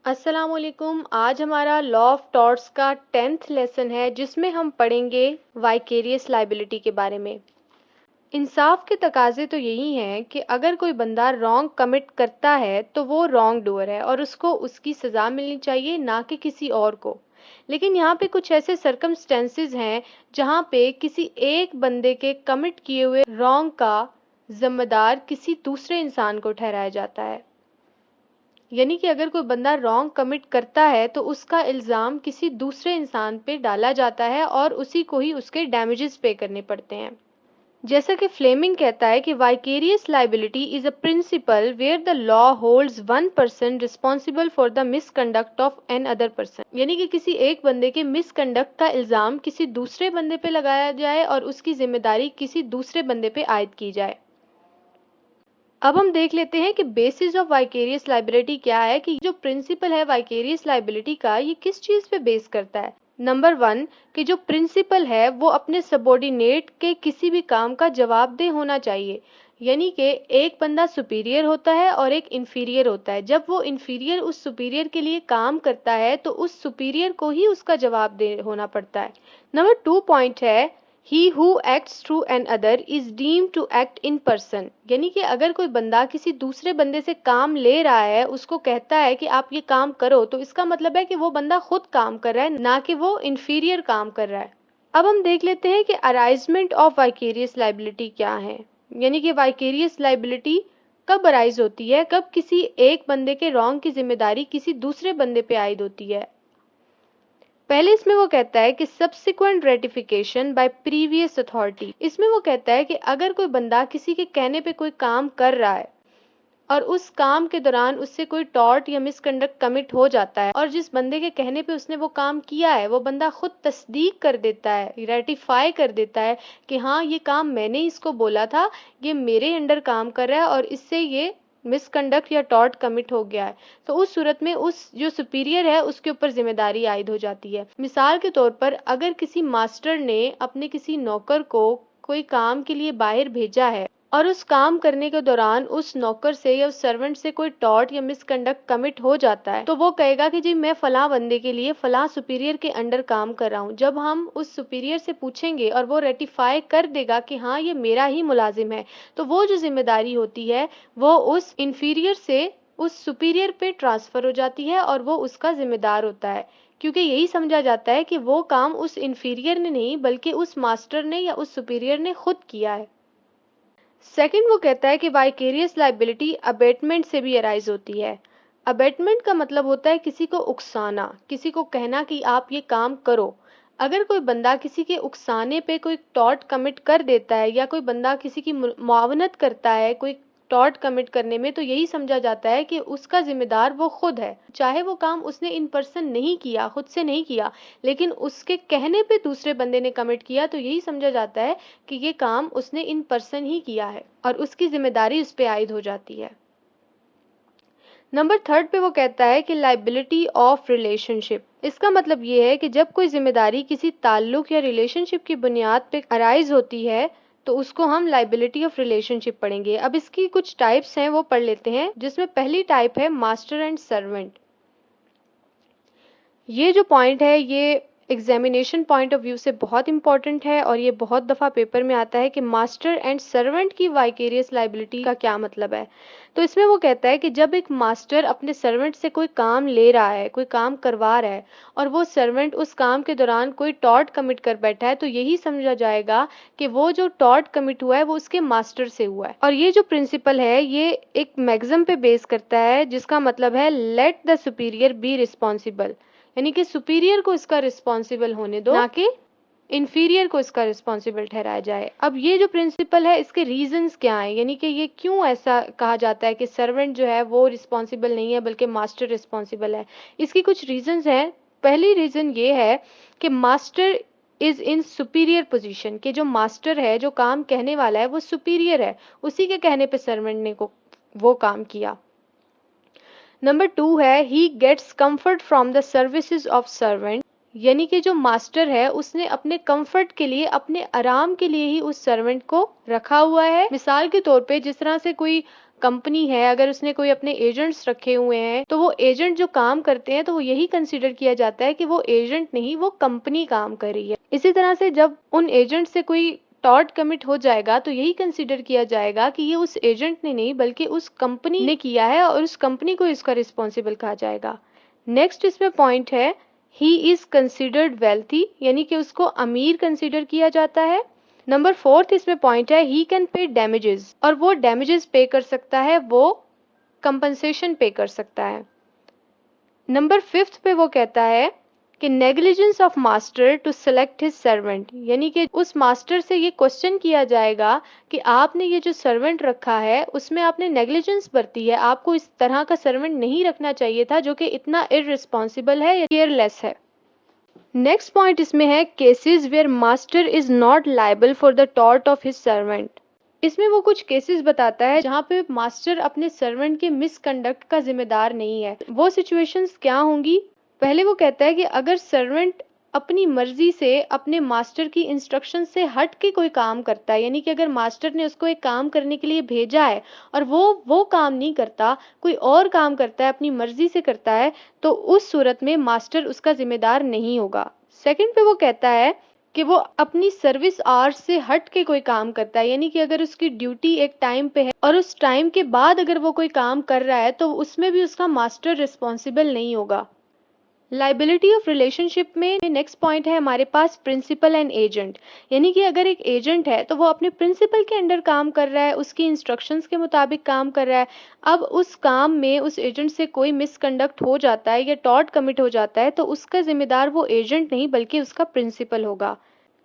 अस्सलाम वालेकुम। आज हमारा लॉ ऑफ टॉर्ट्स का 10th लेसन है जिसमें हम पढ़ेंगे वाइकेरियस लाइबिलिटी के बारे में। इंसाफ के तकाजे तो यही हैं कि अगर कोई बंदा रॉन्ग कमिट करता है तो वो रॉन्ग डूअर है और उसको उसकी सज़ा मिलनी चाहिए, ना कि किसी और को। लेकिन यहाँ पे कुछ ऐसे सर्कमस्टेंसेस हैं जहाँ पे किसी एक बंदे के कमिट किए हुए रॉन्ग का जिम्मेदार किसी दूसरे इंसान को ठहराया जाता है। यानी कि अगर कोई बंदा रॉन्ग कमिट करता है तो उसका इल्ज़ाम किसी दूसरे इंसान पे डाला जाता है और उसी को ही उसके डैमेजेस पे करने पड़ते हैं। जैसा कि फ्लेमिंग कहता है कि vicarious liability is a principle where the law holds one person responsible for the misconduct of another person. यानी कि किसी एक बंदे के मिसकंडक्ट का इल्ज़ाम किसी दूसरे बंदे पे लगाया जाए और उसकी जिम्मेदारी किसी दूसरे बंदे पे आयद की जाए। अब हम देख लेते हैं कि बेसिस ऑफ वाइकेरियस लाइबिलिटी क्या है, कि जो प्रिंसिपल है वाइकेरियस लाइबिलिटी का ये किस चीज पे बेस करता है। नंबर 1, कि जो प्रिंसिपल है वो अपने सबॉर्डिनेट के किसी भी काम का जवाबदेह होना चाहिए। यानी कि एक बंदा सुपीरियर होता है और एक इंफीरियर होता है। जब वो इंफीरियर उस सुपीरियर के लिए काम करता है तो उस सुपीरियर को ही उसका जवाबदेह होना पड़ता है। नंबर 2 पॉइंट है He who acts through an other is deemed to act in person। यानी कि अगर कोई बंदा किसी दूसरे बंदे से काम ले रहा है, उसको कहता है कि आप ये काम करो, तो इसका मतलब है कि वो बंदा खुद काम कर रहा है, ना कि वो इंफीरियर काम कर रहा है। अब हम देख लेते हैं कि अराइजमेंट ऑफ वाइकेरियस लाइबिलिटी क्या है। यानी कि वाइकेरियस लाइबिलिटी कब अराइज होती है, कब किसी एक बंदे के रॉन्ग की जिम्मेदारी किसी दूसरे बंदे पे आयद होती है। पहले इसमें वो कहता है कि subsequent ratification bye previous authority. इसमें वो कहता है कि अगर कोई बंदा किसी के कहने पे कोई काम कर रहा है और उस काम के दौरान उससे कोई टॉर्ट या मिसकंडक्ट कमिट हो जाता है और जिस बंदे के कहने पे उसने वो काम किया है वो बंदा खुद तस्दीक कर देता है, रेटिफाई कर देता है कि हाँ ये काम मैंने इसको बोला था, ये मेरे अंडर काम कर रहा है और इससे ये मिसकंडक्ट या टॉर्ट कमिट हो गया है, तो उस सूरत में उस जो सुपीरियर है उसके ऊपर जिम्मेदारी आयद हो जाती है। मिसाल के तौर पर अगर किसी मास्टर ने अपने किसी नौकर को कोई काम के लिए बाहर भेजा है और उस काम करने के दौरान उस नौकर से या उस सर्वेंट से कोई टॉर्ट या मिसकंडक्ट कमिट हो जाता है, तो वो कहेगा कि जी मैं फलां बंदे के लिए फलां सुपीरियर के अंडर काम कर रहा हूँ। जब हम उस सुपीरियर से पूछेंगे और वो रेटिफाई कर देगा कि हाँ ये मेरा ही मुलाजिम है, तो वो जो जिम्मेदारी होती है वो उस इंफीरियर से उस सुपीरियर पे ट्रांसफर हो जाती है और वो उसका जिम्मेदार होता है, क्योंकि यही समझा जाता है कि वो काम उस इंफीरियर ने नहीं बल्कि उस मास्टर ने या उस सुपीरियर ने खुद किया है। सेकंड, वो कहता है कि वाइकेरियस लाइबिलिटी अबेटमेंट से भी अराइज होती है। अबेटमेंट का मतलब होता है किसी को उकसाना, किसी को कहना कि आप ये काम करो। अगर कोई बंदा किसी के उकसाने पे कोई टॉर्ट कमिट कर देता है या कोई बंदा किसी की मुआवनत करता है कोई टॉर्ट कमिट करने में, तो यही समझा जाता है कि उसका जिम्मेदार वो खुद है। चाहे वो काम उसने इन पर्सन नहीं किया, खुद से नहीं किया, लेकिन उसके कहने पे दूसरे बंदे ने कमिट किया, तो यही समझा जाता है कि ये काम उसने इन पर्सन ही किया है और उसकी जिम्मेदारी उस पर आयद हो जाती है। नंबर 3 पे वो कहता है कि लाइबिलिटी ऑफ रिलेशनशिप। इसका मतलब ये है कि जब कोई जिम्मेदारी किसी ताल्लुक या रिलेशनशिप की बुनियाद पे अराइज होती है तो उसको हम लाइबिलिटी ऑफ रिलेशनशिप पढ़ेंगे। अब इसकी कुछ टाइप्स हैं वो पढ़ लेते हैं, जिसमें पहली टाइप है मास्टर एंड सर्वेंट। ये जो पॉइंट है ये एग्जामिनेशन पॉइंट ऑफ व्यू से बहुत इंपॉर्टेंट है और ये बहुत दफ़ा पेपर में आता है कि मास्टर एंड सर्वेंट की वाइकेरियस लाइबिलिटी का क्या मतलब है। तो इसमें वो कहता है कि जब एक मास्टर अपने सर्वेंट से कोई काम ले रहा है, कोई काम करवा रहा है और वो सर्वेंट उस काम के दौरान कोई टॉर्ट कमिट कर बैठा है, तो यही समझा जाएगा कि वो जो टॉर्ट कमिट हुआ है वो उसके मास्टर से हुआ है। और ये जो प्रिंसिपल है ये एक मैक्सिम पे बेस करता है जिसका मतलब है let the superior be responsible. यानी कि सुपीरियर को इसका रिस्पॉन्सिबल होने दो, ना कि इंफीरियर को इसका रिस्पॉन्सिबल ठहराया जाए। अब ये जो प्रिंसिपल है इसके रीजंस क्या हैं, यानी कि ये क्यों ऐसा कहा जाता है कि सर्वेंट जो है वो रिस्पॉन्सिबल नहीं है बल्कि मास्टर रिस्पॉन्सिबल है। इसकी कुछ रीजंस हैं। पहली रीजन ये है कि master is in superior position, कि जो मास्टर है, जो काम कहने वाला है, वो सुपीरियर है, उसी के कहने पे सर्वेंट ने को वो काम किया। नंबर 2 है he gets comfort from the services of servant. यानी कि जो मास्टर है उसने अपने कंफर्ट के लिए, अपने आराम के लिए ही उस सर्वेंट को रखा हुआ है। मिसाल के तौर पे जिस तरह से कोई कंपनी है, अगर उसने कोई अपने एजेंट्स रखे हुए हैं तो वो एजेंट जो काम करते हैं तो वो यही कंसीडर किया जाता है कि वो एजेंट नहीं, वो कंपनी काम कर रही है। इसी तरह से जब उन एजेंट से कोई टॉर्ट कमिट हो जाएगा तो यही कंसीडर किया जाएगा कि ये उस एजेंट ने नहीं बल्कि उस कंपनी ने किया है और उस कंपनी को इसका रिस्पॉन्सिबल कहा जाएगा। नेक्स्ट इसमें पॉइंट है ही इज कंसिडर्ड वेल्थी, यानी कि उसको अमीर कंसिडर किया जाता है। नंबर 4 इसमें पॉइंट है ही कैन पे डैमेजेस, और वो डैमेजेस पे कर सकता है, वो कंपनसेशन पे कर सकता है। नंबर 5 पे वो कहता है कि negligence of master to select his servant, यानी कि उस मास्टर से ये क्वेश्चन किया जाएगा कि आपने ये जो सर्वेंट रखा है उसमें आपने नेग्लिजेंस बरती है, आपको इस तरह का सर्वेंट नहीं रखना चाहिए था जो कि इतना इररिस्पॉन्सिबल है या केयरलेस है। नेक्स्ट पॉइंट इसमें है cases where master is not liable for the tort of his servant. इसमें वो कुछ केसेस बताता है जहाँ पे मास्टर अपने सर्वेंट के मिसकंडक्ट का जिम्मेदार नहीं है। वो सिचुएशंस क्या होंगी? पहले वो कहता है कि अगर सर्वेंट अपनी मर्जी से अपने मास्टर की इंस्ट्रक्शन से हट के कोई काम करता है, यानी कि अगर मास्टर ने उसको एक काम करने के लिए भेजा है और वो काम नहीं करता, कोई और काम करता है, अपनी मर्जी से करता है, तो उस सूरत में मास्टर उसका जिम्मेदार नहीं होगा। सेकंड पे वो कहता है कि वो अपनी सर्विस आवर्स से हट के कोई काम करता है, यानी कि अगर उसकी ड्यूटी एक टाइम पे है और उस टाइम के बाद अगर वो कोई काम कर रहा है तो उसमें भी उसका मास्टर रिस्पॉन्सिबल नहीं होगा। लाइबिलिटी ऑफ रिलेशनशिप में नेक्स्ट पॉइंट है हमारे पास प्रिंसिपल एंड एजेंट, यानी कि अगर एक एजेंट है तो वो अपने प्रिंसिपल के अंडर काम कर रहा है, उसकी इंस्ट्रक्शंस के मुताबिक काम कर रहा है। अब उस काम में उस एजेंट से कोई मिसकंडक्ट हो जाता है या टॉर्ट कमिट हो जाता है तो उसका जिम्मेदार वो एजेंट नहीं बल्कि उसका प्रिंसिपल होगा।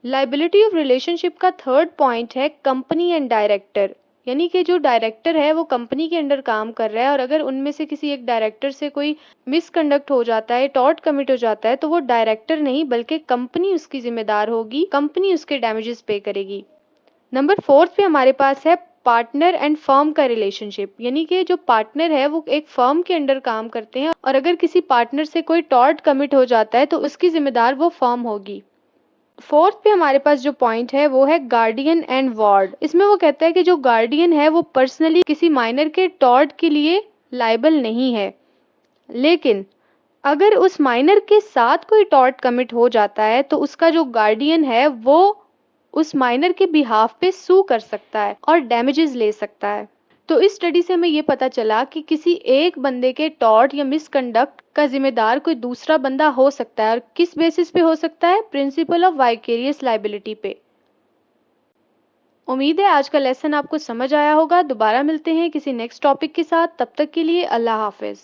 लाइबिलिटी ऑफ रिलेशनशिप का थर्ड पॉइंट है कंपनी एंड डायरेक्टर, यानी कि जो डायरेक्टर है वो कंपनी के अंडर काम कर रहा है और अगर उनमें से किसी एक डायरेक्टर से कोई मिसकंडक्ट हो जाता है, टॉर्ट कमिट हो जाता है, तो वो डायरेक्टर नहीं बल्कि कंपनी उसकी जिम्मेदार होगी, कंपनी उसके डैमेजेस पे करेगी। नंबर 4 पे हमारे पास है पार्टनर एंड फर्म का रिलेशनशिप, यानी कि जो पार्टनर है वो एक फर्म के अंडर काम करते हैं और अगर किसी पार्टनर से कोई टॉर्ट कमिट हो जाता है तो उसकी जिम्मेदार वो फर्म होगी। 4 पे हमारे पास जो पॉइंट है वो है गार्डियन एंड वार्ड। इसमें वो कहता है कि जो गार्डियन है वो पर्सनली किसी माइनर के टॉर्ट के लिए लायबल नहीं है, लेकिन अगर उस माइनर के साथ कोई टॉर्ट कमिट हो जाता है तो उसका जो गार्डियन है वो उस माइनर के बिहाफ पे सू कर सकता है और डैमेजेस ले सकता है। तो इस स्टडी से हमें ये पता चला कि किसी एक बंदे के टॉर्ट या मिसकंडक्ट का जिम्मेदार कोई दूसरा बंदा हो सकता है, और किस बेसिस पे हो सकता है? प्रिंसिपल ऑफ वाइकेरियस लाइबिलिटी पे। उम्मीद है आज का लेसन आपको समझ आया होगा। दोबारा मिलते हैं किसी नेक्स्ट टॉपिक के साथ, तब तक के लिए अल्लाह हाफिज।